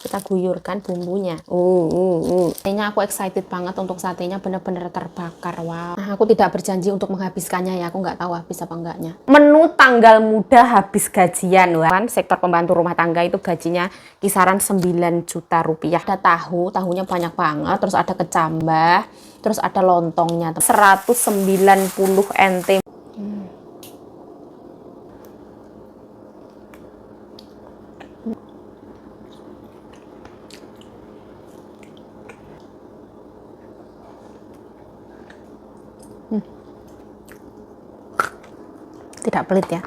Kita guyurkan bumbunya. Kayaknya aku excited banget untuk satenya, bener-bener terbakar. Wow. Nah, aku tidak berjanji untuk menghabiskannya ya, aku nggak tahu habis apa enggaknya. Menu tanggal muda habis gajian. Wah. Sektor pembantu rumah tangga itu gajinya kisaran 9 juta rupiah. Ada tahu, tahunya banyak banget, terus ada kecambah, terus ada lontongnya. 190 NT. Tidak pelit ya.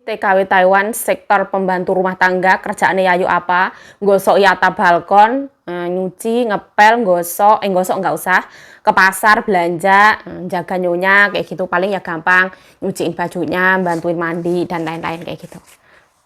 TKW Taiwan, sektor pembantu rumah tangga, kerjaannya Yayu apa? Gosok yata balkon, nyuci, ngepel, gosok nggak usah. Ke pasar belanja, jaga nyonya kayak gitu, paling ya gampang, nyuciin bajunya, bantuin mandi dan lain-lain kayak gitu.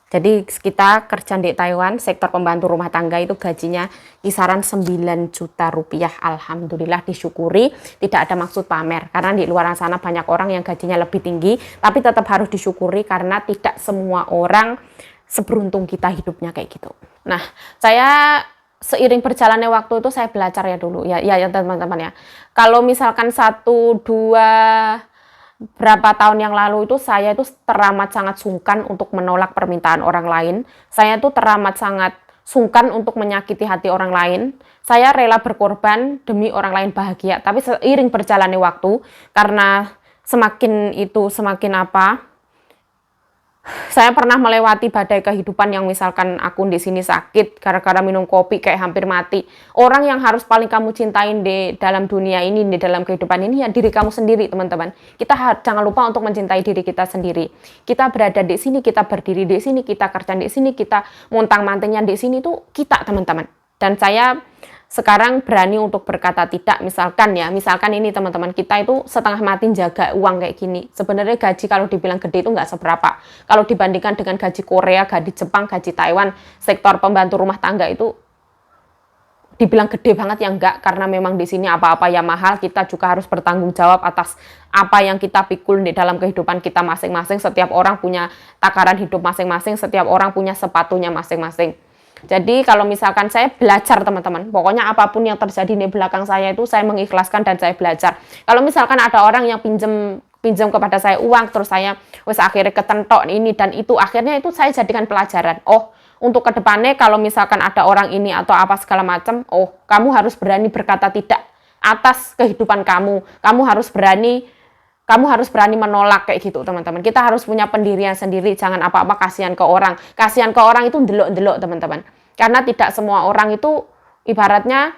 Jadi kita kerja di Taiwan, sektor pembantu rumah tangga itu gajinya kisaran 9 juta rupiah. Alhamdulillah, disyukuri, tidak ada maksud pamer. Karena di luar sana banyak orang yang gajinya lebih tinggi, tapi tetap harus disyukuri karena tidak semua orang seberuntung kita hidupnya kayak gitu. Nah, saya seiring berjalannya waktu itu saya belajar ya dulu, ya teman-teman ya. Kalau misalkan 1, 2... berapa tahun yang lalu itu saya itu teramat sangat sungkan untuk menolak permintaan orang lain. Saya itu teramat sangat sungkan untuk menyakiti hati orang lain. Saya rela berkorban demi orang lain bahagia. Tapi seiring berjalannya waktu, karena semakin apa, saya pernah melewati badai kehidupan yang misalkan aku di sini sakit gara-gara minum kopi kayak hampir mati. Orang yang harus paling kamu cintain di dalam dunia ini, di dalam kehidupan ini ya diri kamu sendiri, teman-teman. Kita jangan lupa untuk mencintai diri kita sendiri. Kita berada di sini, kita berdiri di sini, kita kerja di sini, kita montang-mantingnya di sini tuh kita, teman-teman. Dan saya sekarang berani untuk berkata tidak. Misalkan ini teman-teman, kita itu setengah mati jaga uang kayak gini. Sebenarnya gaji kalau dibilang gede itu nggak seberapa. Kalau dibandingkan dengan gaji Korea, gaji Jepang, gaji Taiwan, sektor pembantu rumah tangga itu dibilang gede banget ya enggak. Karena memang di sini apa-apa ya mahal, kita juga harus bertanggung jawab atas apa yang kita pikul di dalam kehidupan kita masing-masing. Setiap orang punya takaran hidup masing-masing, setiap orang punya sepatunya masing-masing. Jadi kalau misalkan saya belajar, teman-teman, pokoknya apapun yang terjadi di belakang saya itu saya mengikhlaskan dan saya belajar. Kalau misalkan ada orang yang pinjam kepada saya uang, terus saya akhirnya ketentok ini dan itu, akhirnya itu saya jadikan pelajaran. Oh, untuk kedepannya kalau misalkan ada orang ini atau apa segala macam, oh, kamu harus berani berkata tidak atas kehidupan kamu. Kamu harus berani menolak kayak gitu, teman-teman. Kita harus punya pendirian sendiri, jangan apa-apa kasihan ke orang. Kasihan ke orang itu ndelok-ndelok, teman-teman. Karena tidak semua orang itu ibaratnya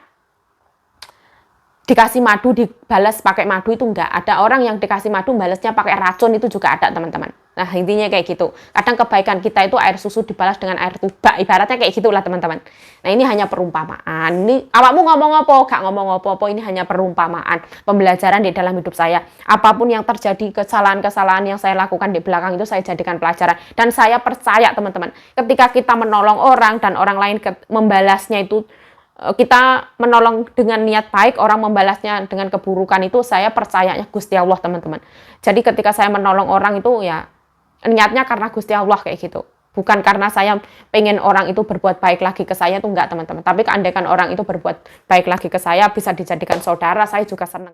dikasih madu dibalas pakai madu itu enggak. Ada orang yang dikasih madu balasnya pakai racun, itu juga ada, teman-teman. Nah, intinya kayak gitu. Kadang kebaikan kita itu air susu dibalas dengan air tuba. Ibaratnya kayak gitulah, teman-teman. Nah, ini hanya perumpamaan. Ini awakmu ngomong apa, gak ngomong apa-apa, ini hanya perumpamaan. Pembelajaran di dalam hidup saya. Apapun yang terjadi, kesalahan-kesalahan yang saya lakukan di belakang itu saya jadikan pelajaran. Dan saya percaya, teman-teman, ketika kita menolong orang dan orang lain membalasnya itu, kita menolong dengan niat baik, orang membalasnya dengan keburukan, itu saya percayanya Gusti Allah, teman-teman. Jadi ketika saya menolong orang itu ya niatnya karena Gusti Allah kayak gitu. Bukan karena saya pengen orang itu berbuat baik lagi ke saya, itu enggak, teman-teman. Tapi keandaikan orang itu berbuat baik lagi ke saya, bisa dijadikan saudara, saya juga senang.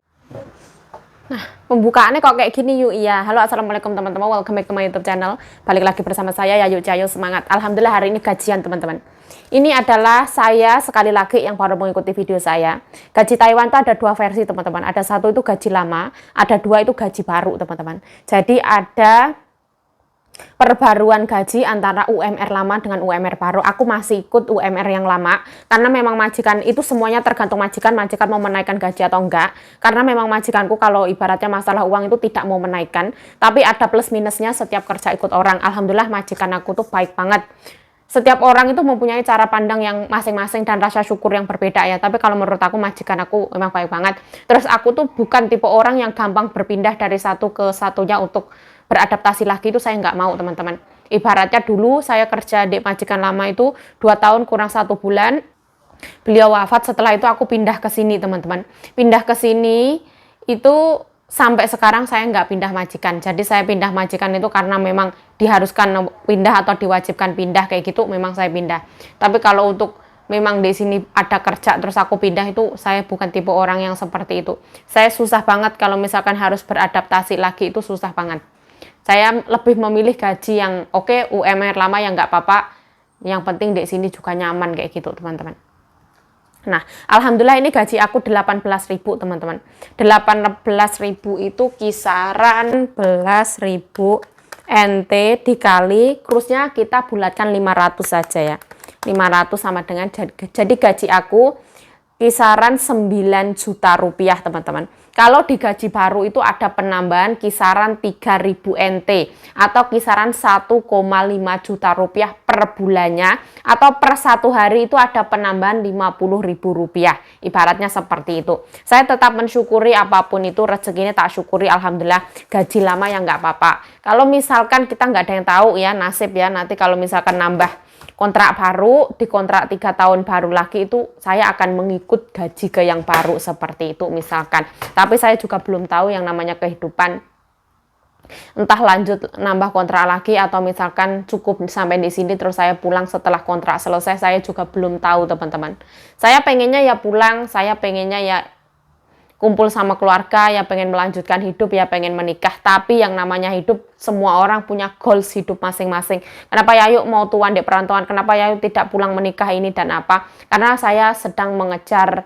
Nah, pembukaannya kok kayak gini yuk. Iya, halo, assalamualaikum teman-teman, welcome back to my YouTube channel. Balik lagi bersama saya Yayu Cayo, semangat. Alhamdulillah hari ini gajian, teman-teman. Ini adalah saya sekali lagi yang baru mengikuti video saya. Gaji Taiwan itu ada 2 versi, teman-teman. Ada 1 itu gaji lama, ada 2 itu gaji baru, teman-teman. Jadi ada perbaruan gaji antara UMR lama dengan UMR baru. Aku masih ikut UMR yang lama karena memang majikan itu semuanya tergantung majikan mau menaikkan gaji atau enggak. Karena memang majikanku kalau ibaratnya masalah uang itu tidak mau menaikkan, tapi ada plus minusnya setiap kerja ikut orang. Alhamdulillah majikan aku tuh baik banget. Setiap orang itu mempunyai cara pandang yang masing-masing dan rasa syukur yang berbeda ya. Tapi kalau menurut aku majikan aku memang baik banget. Terus aku tuh bukan tipe orang yang gampang berpindah dari satu ke satunya untuk beradaptasi lagi, itu saya nggak mau, teman-teman. Ibaratnya dulu saya kerja di majikan lama itu 2 tahun kurang 1 bulan. Beliau wafat, setelah itu aku pindah ke sini teman-teman. Pindah ke sini itu sampai sekarang saya nggak pindah majikan. Jadi saya pindah majikan itu karena memang diharuskan pindah atau diwajibkan pindah kayak gitu, memang saya pindah. Tapi kalau untuk memang di sini ada kerja terus aku pindah, itu saya bukan tipe orang yang seperti itu. Saya susah banget kalau misalkan harus beradaptasi lagi, itu susah banget. Saya lebih memilih gaji yang oke, UMR lama yang nggak apa-apa. Yang penting di sini juga nyaman kayak gitu teman-teman. Nah, alhamdulillah ini gaji aku 18.000 teman-teman. 18.000 itu kisaran 11.000 NT dikali kursnya kita bulatkan 500 saja ya. 500 sama dengan, jadi gaji aku kisaran 9 juta rupiah teman-teman. Kalau di gaji baru itu ada penambahan kisaran 3.000 NT atau kisaran 1,5 juta rupiah per bulannya, atau per satu hari itu ada penambahan 50.000 rupiah. Ibaratnya seperti itu. Saya tetap mensyukuri apapun itu, rezekinya tak syukuri, alhamdulillah gaji lama yang nggak apa-apa. Kalau misalkan kita nggak ada yang tahu ya, nasib ya, nanti kalau misalkan nambah kontrak baru, di kontrak 3 tahun baru lagi itu saya akan mengikut gaji ke yang baru seperti itu misalkan. Tapi saya juga belum tahu yang namanya kehidupan, entah lanjut nambah kontrak lagi atau misalkan cukup sampai di sini terus saya pulang setelah kontrak selesai, saya juga belum tahu teman-teman. Saya pengennya ya pulang, saya pengennya ya kumpul sama keluarga, ya pengen melanjutkan hidup, ya pengen menikah. Tapi yang namanya hidup, semua orang punya goals hidup masing-masing. Kenapa Yayu mau tuan di perantauan? Kenapa Yayu tidak pulang menikah ini dan apa? Karena saya sedang mengejar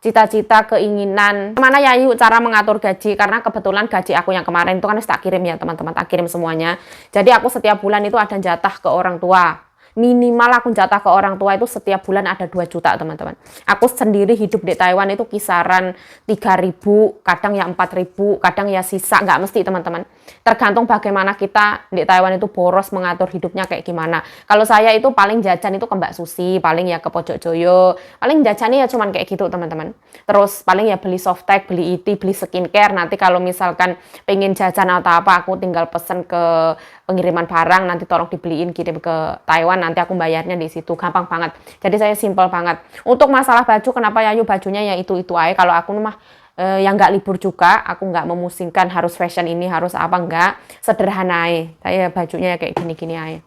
cita-cita, keinginan. Mana Yayu cara mengatur gaji? Karena kebetulan gaji aku yang kemarin itu kan tak kirim ya teman-teman, tak kirim semuanya. Jadi aku setiap bulan itu ada jatah ke orang tua. Minimal aku jatah ke orang tua itu setiap bulan ada 2 juta teman-teman. Aku sendiri hidup di Taiwan itu kisaran 3.000, kadang ya 4.000, kadang ya sisa, nggak mesti teman-teman. Tergantung bagaimana kita di Taiwan itu boros mengatur hidupnya kayak gimana. Kalau saya itu paling jajan itu ke Mbak Susi, paling ya ke Pojok Joyo, paling jajannya ya cuman kayak gitu teman-teman. Terus paling ya beli softtek, beli IT, beli skincare. Nanti kalau misalkan pengen jajan atau apa, aku tinggal pesen ke pengiriman barang, nanti tolong dibeliin, kirim ke Taiwan, nanti aku bayarnya di situ, gampang banget. Jadi saya simple banget. Untuk masalah baju, kenapa Yayu bajunya ya itu aja. Kalau aku mah yang nggak libur juga, aku nggak memusingkan harus fashion ini, harus apa, nggak, sederhana aja. Saya bajunya ya kayak gini-gini aja.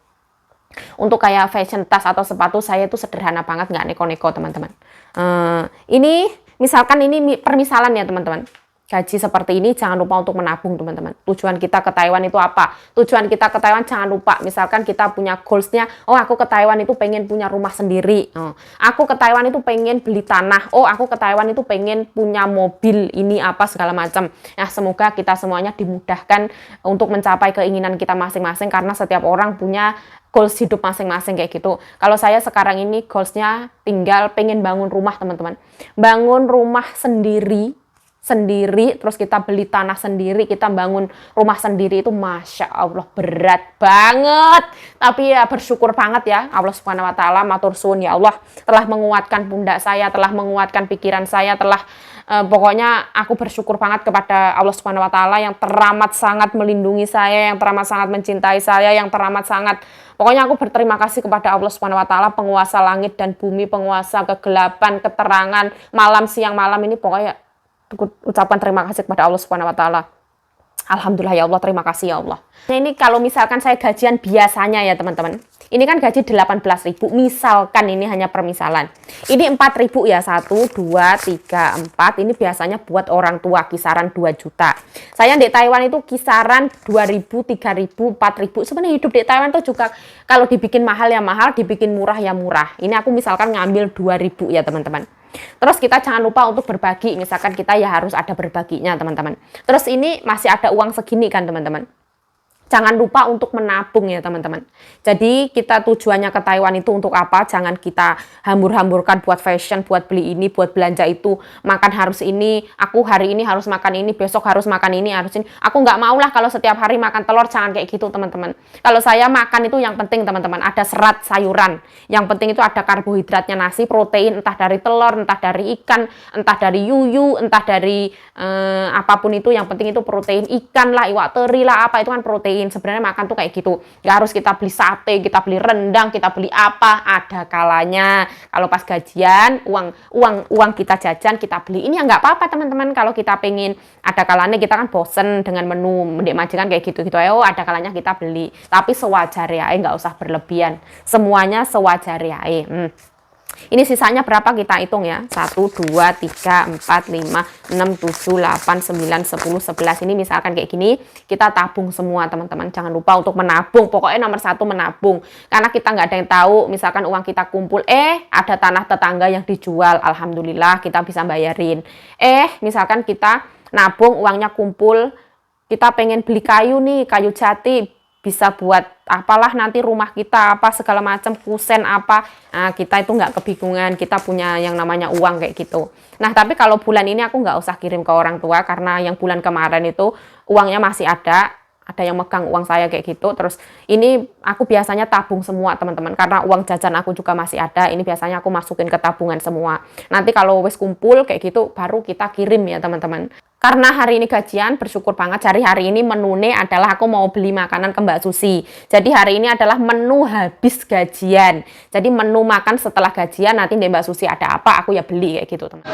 Untuk kayak fashion tas atau sepatu, saya itu sederhana banget, nggak neko-neko teman-teman. Ini misalkan ini permisalan ya teman-teman. Gaji seperti ini jangan lupa untuk menabung teman-teman. Tujuan kita ke Taiwan itu apa? Tujuan kita ke Taiwan jangan lupa, misalkan kita punya goalsnya, oh aku ke Taiwan itu pengen punya rumah sendiri, aku ke Taiwan itu pengen beli tanah, oh aku ke Taiwan itu pengen punya mobil ini apa segala macam. Nah semoga kita semuanya dimudahkan untuk mencapai keinginan kita masing-masing, karena setiap orang punya goals hidup masing-masing kayak gitu. Kalau saya sekarang ini goalsnya tinggal pengen bangun rumah teman-teman. Bangun rumah sendiri, terus kita beli tanah sendiri, kita bangun rumah sendiri itu Masya Allah berat banget. Tapi ya bersyukur banget ya Allah Subhanahu Wa Taala, matur suwun ya Allah telah menguatkan pundak saya, telah menguatkan pikiran saya, telah pokoknya aku bersyukur banget kepada Allah Subhanahu Wa Taala yang teramat sangat melindungi saya, yang teramat sangat mencintai saya, yang teramat sangat, pokoknya aku berterima kasih kepada Allah Subhanahu Wa Taala, penguasa langit dan bumi, penguasa kegelapan, keterangan, malam, siang, malam ini, pokoknya ucapan terima kasih kepada Allah Subhanahu Wa Taala. Alhamdulillah ya Allah, terima kasih ya Allah. Nah, ini kalau misalkan saya gajian biasanya ya teman-teman. Ini kan gaji 18.000, misalkan ini hanya permisalan. Ini 4.000 ya, 1, 2, 3, 4. Ini biasanya buat orang tua kisaran 2 juta. Saya di Taiwan itu kisaran 2.000, 3.000, 4.000. Sebenarnya hidup di Taiwan itu juga kalau dibikin mahal ya mahal, dibikin murah ya murah. Ini aku misalkan ngambil 2.000 ya teman-teman. Terus kita jangan lupa untuk berbagi, misalkan kita ya harus ada berbaginya teman-teman. Terus ini masih ada uang segini kan teman-teman. Jangan lupa untuk menabung ya teman-teman. Jadi kita tujuannya ke Taiwan itu untuk apa? Jangan kita hambur-hamburkan buat fashion, buat beli ini, buat belanja itu. Makan harus ini, aku hari ini harus makan ini, besok harus makan ini, harus ini. Aku nggak mau lah kalau setiap hari makan telur, jangan kayak gitu teman-teman. Kalau saya makan itu yang penting teman-teman, ada serat sayuran. Yang penting itu ada karbohidratnya, nasi, protein, entah dari telur, entah dari ikan, entah dari yuyu, entah dari apapun itu. Yang penting itu protein, ikan lah, iwak teri lah, apa itu kan protein. lain. Sebenarnya makan tuh kayak gitu. Nggak harus kita beli sate, kita beli rendang, kita beli apa. Ada kalanya. Kalau pas gajian, uang kita jajan, kita beli. Ini ya nggak apa-apa teman-teman. Kalau kita pengen, ada kalanya kita kan bosen dengan menu Ndek Majikan kayak gitu-gitu. Ayo ada kalanya kita beli. Tapi sewajarnya, nggak usah berlebihan. Semuanya sewajarnya. Ini sisanya berapa kita hitung ya. 1, 2, 3, 4, 5, 6, 7, 8, 9, 10, 11. Ini misalkan kayak gini, kita tabung semua teman-teman. Jangan lupa untuk menabung. Pokoknya nomor 1 menabung. Karena kita nggak ada yang tahu, misalkan uang kita kumpul, ada tanah tetangga yang dijual. Alhamdulillah kita bisa bayarin. Misalkan kita nabung, uangnya kumpul, kita pengen beli kayu nih, kayu jati, bisa buat apalah nanti rumah kita apa segala macam kusen apa. Nah, kita itu nggak kebingungan, kita punya yang namanya uang kayak gitu. Nah tapi kalau bulan ini aku nggak usah kirim ke orang tua karena yang bulan kemarin itu uangnya masih ada yang megang uang saya kayak gitu. Terus ini aku biasanya tabung semua teman-teman karena uang jajan aku juga masih ada. Ini biasanya aku masukin ke tabungan semua. Nanti kalau wes kumpul kayak gitu baru kita kirim ya teman-teman. Karena hari ini gajian, bersyukur banget hari ini menune adalah aku mau beli makanan ke Mbak Susi. Jadi hari ini adalah menu habis gajian. Jadi menu makan setelah gajian, nanti di Mbak Susi ada apa, aku ya beli kayak gitu teman.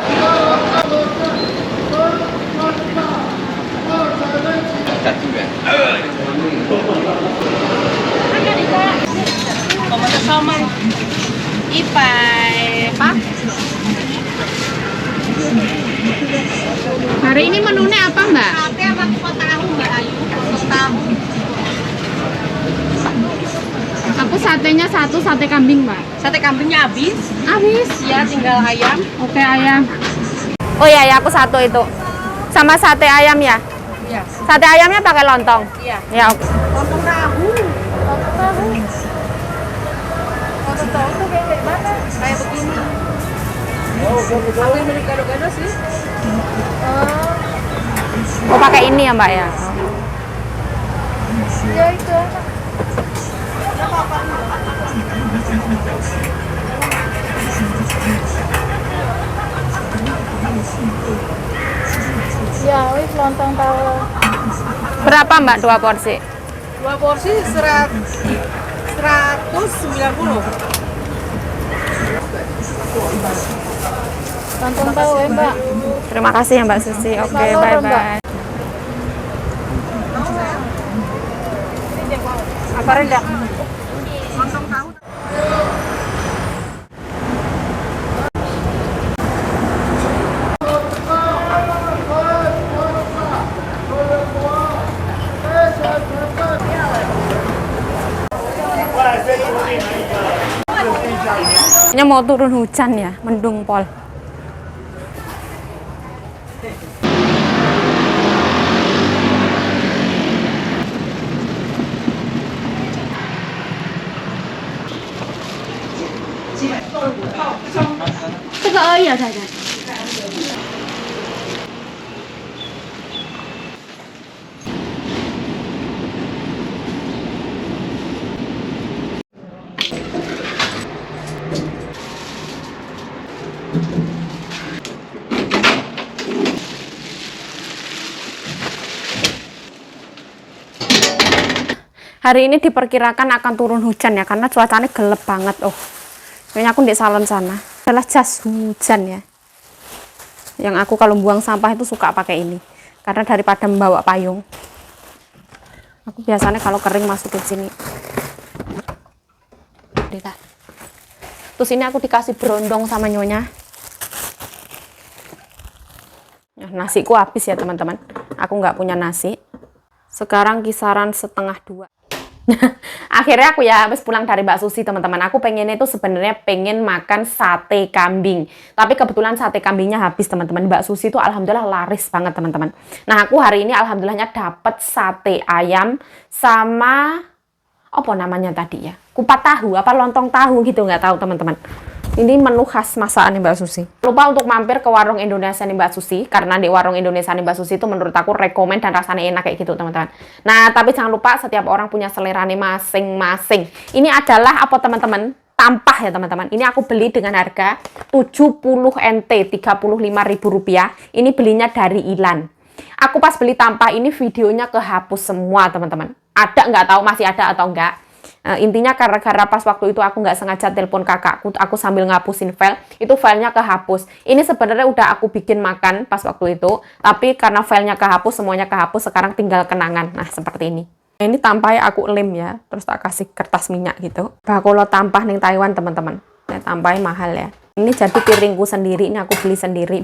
Hari ini menunya apa Mbak? Sate sama kupat tahu Mbak Ayu, kupat tahu. Aku satenya 1, sate kambing Mbak. Sate kambingnya habis. Habis? Ya tinggal ayam. Oke ayam. Oh iya ya aku 1 itu. Sama sate ayam ya? Iya. Sate ayamnya pakai lontong? Iya. Ya oke. Lontong tahu. Lontong tahu. Lontong tahu tuh kayak mana? Kayak begini. Aku yang beli gado-gado sih. Oh pakai ini ya Mbak ya? Ya itu. Ya, wis lontong tahu. Berapa Mbak 2 porsi? 2 porsi 190. Lontong tahu ya, Mbak. Terima kasih ya Mbak Susi. Oke, bye-bye. Apa rendang? Lontong tahu. Ini mau turun hujan ya, mendung pol. Hari ini diperkirakan akan turun hujan ya, karena cuacanya gelap banget. Oh, kayaknya aku di salon sana. Adalah jas hujan ya. Yang aku kalau buang sampah itu suka pakai ini, karena daripada membawa payung. Aku biasanya kalau kering masukin sini. Terus ini aku dikasih berondong sama nyonya. Nah, nasiku habis ya teman-teman. Aku nggak punya nasi. Sekarang kisaran 1:30. Akhirnya aku ya habis pulang dari Mbak Susi teman-teman. Aku pengennya itu sebenarnya pengen makan sate kambing. Tapi kebetulan sate kambingnya habis teman-teman. Mbak Susi itu alhamdulillah laris banget teman-teman. Nah aku hari ini alhamdulillahnya dapat sate ayam sama apa namanya tadi ya? Kupat tahu apa lontong tahu gitu, nggak tahu teman-teman. Ini menu khas masakan Mbak Susi. Lupa untuk mampir ke warung Indonesia nih Mbak Susi, karena di warung Indonesia nih Mbak Susi itu menurut aku rekomen dan rasanya enak kayak gitu teman-teman. Nah tapi jangan lupa setiap orang punya selera nih masing-masing. Ini adalah apa teman-teman? Tampah ya teman-teman. Ini aku beli dengan harga 70 NT, Rp35.000. Ini belinya dari Ilan. Aku pas beli tampah ini videonya kehapus semua teman-teman. ada nggak tahu masih ada atau enggak. Intinya gara-gara pas waktu itu aku nggak sengaja telepon kakakku, aku sambil ngapusin file, itu filenya kehapus. Ini sebenarnya udah aku bikin makan pas waktu itu, tapi karena filenya kehapus, semuanya kehapus, sekarang tinggal kenangan. Nah, seperti ini. Nah, ini tampahnya aku lem ya, terus tak kasih kertas minyak gitu. Bakul tampah ning Taiwan, teman-teman. Nah, tampahnya mahal ya. Ini jadi piringku sendiri, ini aku beli sendiri.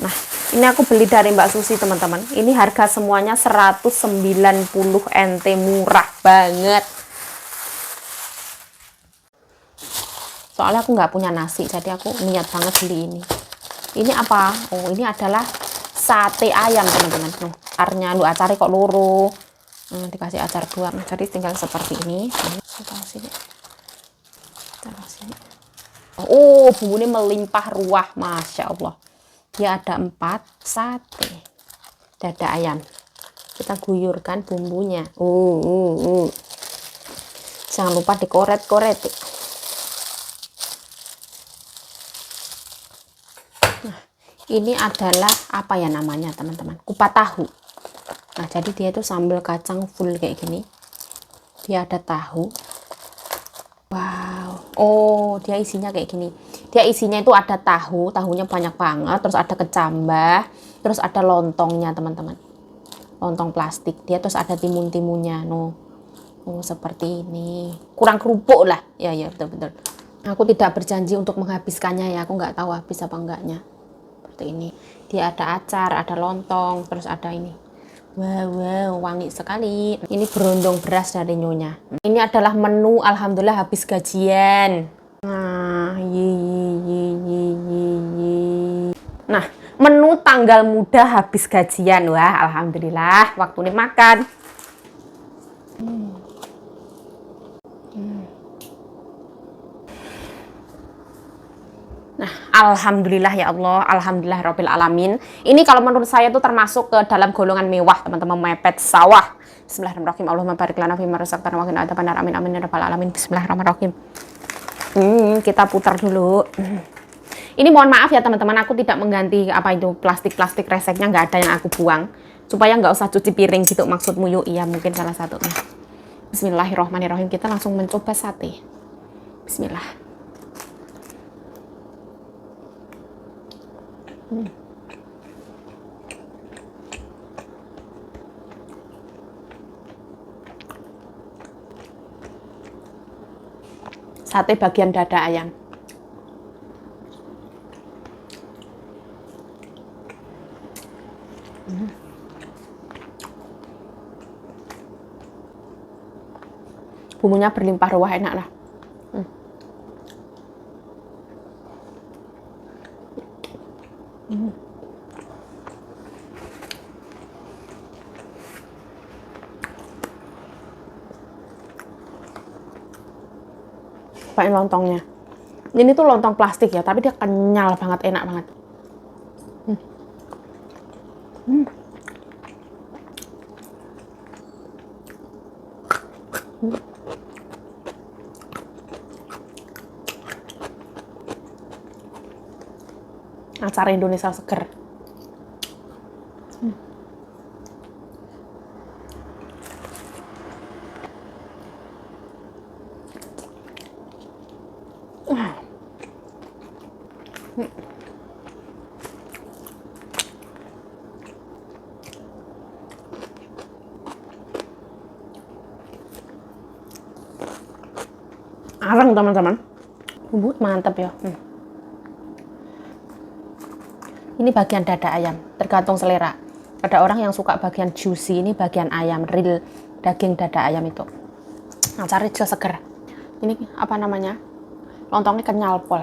Nah, ini aku beli dari Mbak Susi, teman-teman. Ini harga semuanya 190 NT, murah banget. Soalnya aku nggak punya nasi, jadi aku niat banget beli ini. Ini apa? Oh, ini adalah sate ayam, teman-teman. Tuh, acarnya kok loro. Dikasih acar 2. Nah, jadi tinggal seperti ini. Kita kasih. Oh, bumbunya melimpah ruah, Masya Allah. Dia ada 4 sate dada ayam. Kita guyurkan bumbunya. Jangan lupa dikoret-koret. Nah, ini adalah apa ya namanya, teman-teman? Kupat tahu. Nah, jadi dia itu sambal kacang full kayak gini. Dia ada tahu. Wow. Oh, dia isinya kayak gini. Dia isinya itu ada tahunya banyak banget, terus ada kecambah, terus ada lontongnya, teman-teman. Lontong plastik. Dia terus ada timun-timunnya, no. Oh, seperti ini. Kurang kerupuk lah. Ya, betul-betul. Aku tidak berjanji untuk menghabiskannya ya. Aku nggak tahu habis apa enggaknya. Seperti ini. Dia ada acar, ada lontong, terus ada ini. Wow, wangi sekali. Ini berondong beras dari Nyonya. Ini adalah menu alhamdulillah habis gajian. Nah, Nah, menu tanggal muda habis gajian. Wah, alhamdulillah waktu ini makan. Nah, alhamdulillah ya Allah, alhamdulillah rabbil alamin. Ini kalau menurut saya itu termasuk ke dalam golongan mewah, teman-teman, mepet sawah. Bismillahirrahmanirrahim. Allahumma barik lana fima razaqtana wa qina adzabannar. Amin amin ya rabbal alamin. Bismillahirrahmanirrahim. Kita putar dulu. Ini mohon maaf ya teman-teman, aku tidak mengganti apa itu plastik-plastik reseknya, nggak ada yang aku buang. Supaya nggak usah cuci piring gitu maksudmu yuk. Iya, mungkin salah satunya. Bismillahirrahmanirrahim. Kita langsung mencoba sate. Bismillah. Sate bagian dada ayam. Bumbunya berlimpah ruah, enak lah. Pakai lontongnya. Ini tuh lontong plastik ya, tapi dia kenyal banget, enak banget. Acar Indonesia seger. Arang teman-teman, bumbu mantap ya. Ini bagian dada ayam, tergantung selera. Ada orang yang suka bagian juicy, ini bagian ayam, real daging dada ayam itu. Nah, cari juga seger. Ini apa namanya? Lontongnya kenyal pol.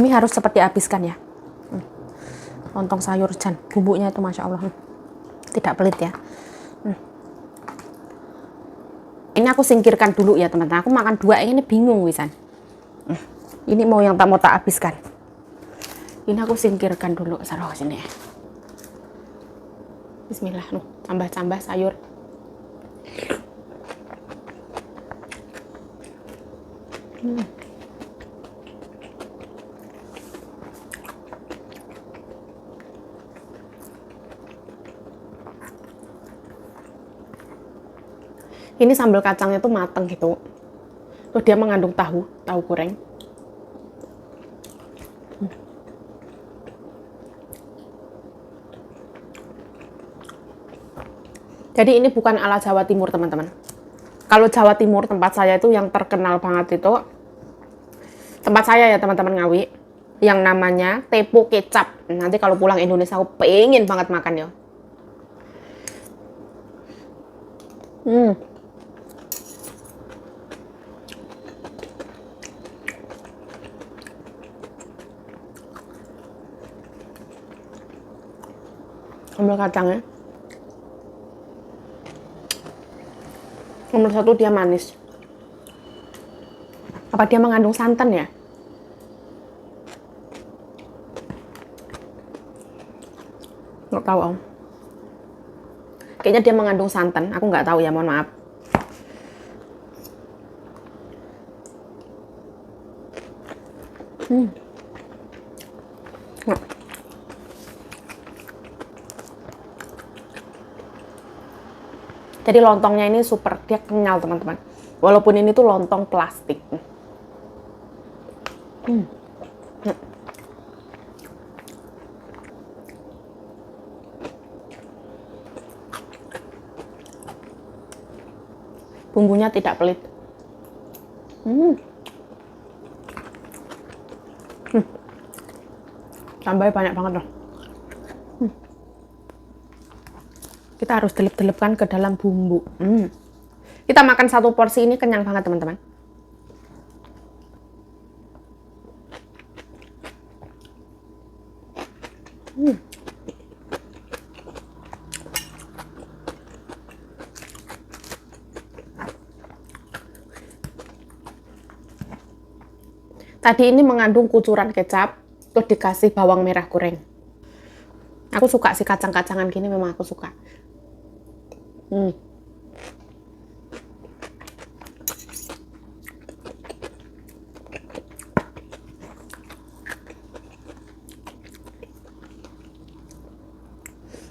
Ini harus seperti habiskan ya. Lontong sayur jan, bumbunya itu masya Allah, tidak pelit ya. Ini aku singkirkan dulu ya teman-teman. Aku makan 2 ini bingung wisan. Ini mau yang tak habiskan. Ini aku singkirkan dulu. Saruh sini ya. Bismillah. Tambah-tambah sayur. Ini sambal kacangnya tuh mateng gitu. Terus dia mengandung tahu goreng. Jadi ini bukan ala Jawa Timur, teman-teman. Kalau Jawa Timur, tempat saya itu yang terkenal banget itu, tempat saya ya teman-teman Ngawi, yang namanya tepo kecap. Nanti kalau pulang Indonesia aku pengen banget makan ya. Sambal kacangnya. Nomor satu dia manis. Apa dia mengandung santan ya? Nggak tahu om. Kayaknya dia mengandung santan. Aku nggak tahu ya, mohon maaf. Nah. Jadi lontongnya ini super, dia kenyal teman-teman. Walaupun ini tuh lontong plastik. Bumbunya tidak pelit. Tambahnya banyak banget loh. Kita harus delep-delepkan ke dalam bumbu. Kita makan satu porsi ini kenyang banget teman-teman. Tadi ini mengandung kucuran kecap, terus dikasih bawang merah goreng. Aku suka sih kacang-kacangan gini, memang aku suka.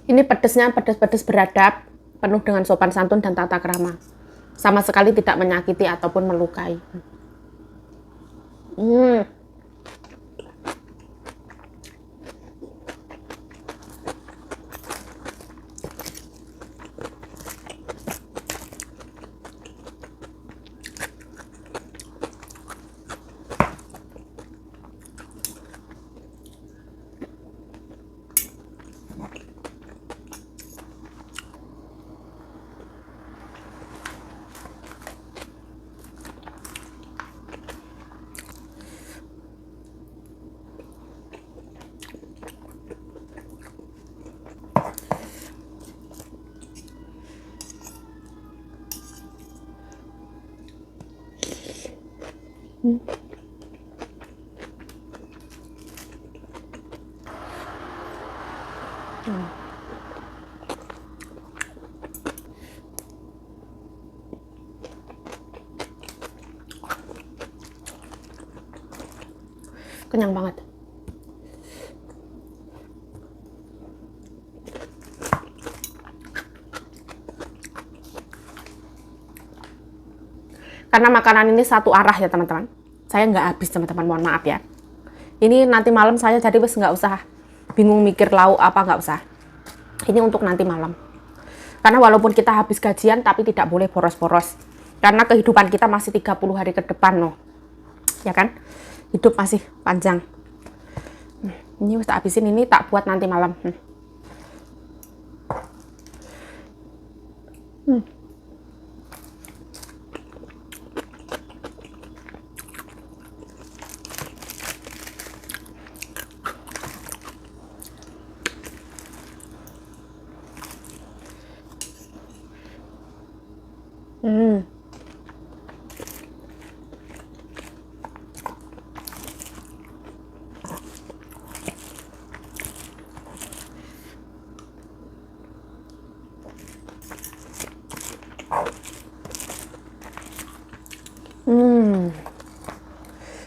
Ini pedesnya pedes-pedes beradab, penuh dengan sopan santun dan tata krama. Sama sekali tidak menyakiti ataupun melukai. Kenyang banget. Karena makanan ini satu arah ya teman-teman. Saya nggak habis teman-teman, mohon maaf ya. Ini nanti malam saya jadi wes nggak usah bingung mikir lauk apa, nggak usah. Ini untuk nanti malam. Karena walaupun kita habis gajian tapi tidak boleh boros-boros. Karena kehidupan kita masih 30 hari ke depan loh. Ya kan? Hidup masih panjang. Ini tak habisin, ini tak buat nanti malam.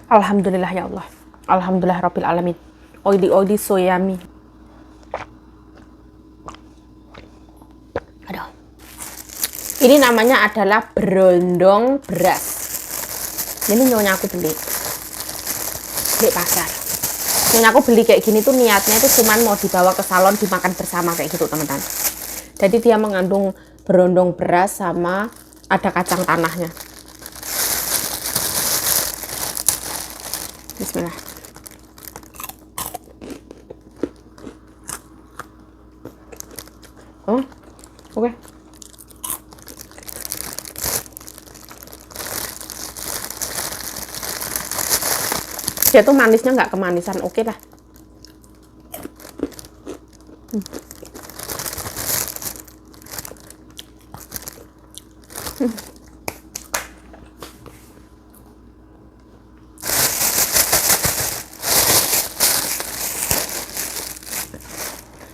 Alhamdulillah ya Allah. Alhamdulillah Rabbil Alamin. Oidi so yummy. Aduh. Ini namanya adalah berondong beras. Ini nyonya aku beli di pasar. Nyonya aku beli kayak gini tuh niatnya itu cuman mau dibawa ke salon dimakan bersama kayak gitu teman-teman. Jadi dia mengandung berondong beras sama ada kacang tanahnya. Bismillah. Oh, oke. Dia tuh manisnya nggak kemanisan, oke lah.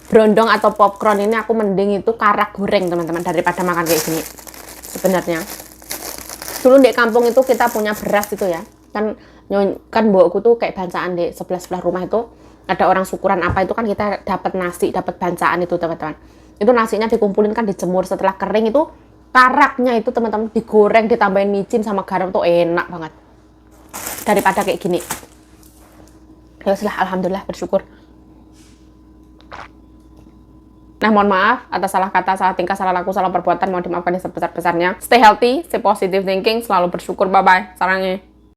Brondong atau popcorn ini aku mending itu karak goreng teman-teman daripada makan kayak gini. Sebenarnya dulu di kampung itu kita punya beras itu ya kan mbokku tuh kayak bancaan di sebelah rumah itu ada orang syukuran apa itu kan kita dapat nasi, dapat bancaan itu teman-teman. Itu nasinya dikumpulin kan dijemur, setelah kering itu karaknya itu teman-teman digoreng ditambahin micin sama garam tuh enak banget daripada kayak gini. Ya sudah, alhamdulillah bersyukur. Nah, mohon maaf atas salah kata, salah tingkah, salah laku, salah perbuatan. Mohon dimaafkan yang sebesar-besarnya. Stay healthy, stay positive thinking, selalu bersyukur. Bye-bye. Sarangnya.